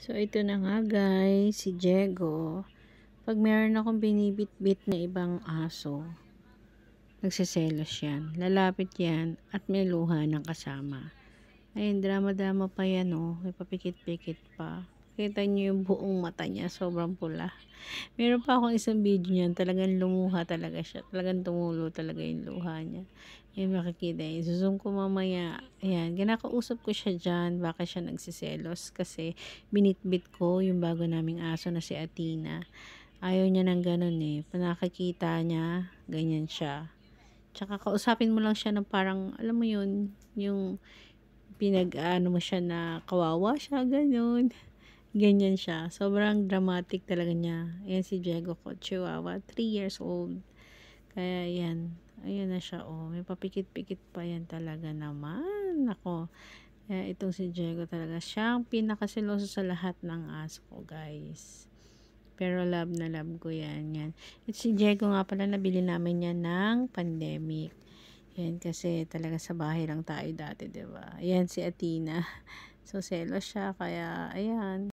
So, ito na nga guys, si Diego. Pag meron akong binibit-bit na ibang aso, nagsiselos yan. Lalapit yan at may luha ng kasama. Ayun, drama-drama pa yan oh. May papikit-pikit pa. Kita niyo yung buong mata niya, sobrang pula. Meron pa akong isang video niyan, talagang lumuha talaga siya. Talagang tumulo talaga yung luha niya. Yan makikita yun. Zoom ko mamaya. Ayan, ginakausap ko siya dyan. Baka siya nagsiselos kasi binitbit ko yung bago naming aso na si Athena. Ayaw niya ng ganun eh. Panakikita niya, ganyan siya. Tsaka kausapin mo lang siya ng parang, alam mo yun, yung pinag-ano mo siya na kawawa siya, ganun. Ganyan siya. Sobrang dramatic talaga niya. Ayan si Diego ko, Chihuahua. 3 years old. Kaya yan. Ayan na siya. Oh. May papikit-pikit pa yan talaga naman. Ako. Kaya itong si Diego talaga. Siyang pinakasiloso sa lahat ng aso ko, guys. Pero love na love ko yan. Yan. At si Diego nga pala, nabili namin yan ng pandemic. Yan, kasi talaga sa bahay lang tayo dati, diba? Ayan si Athena. So, selos siya. Kaya, ayan.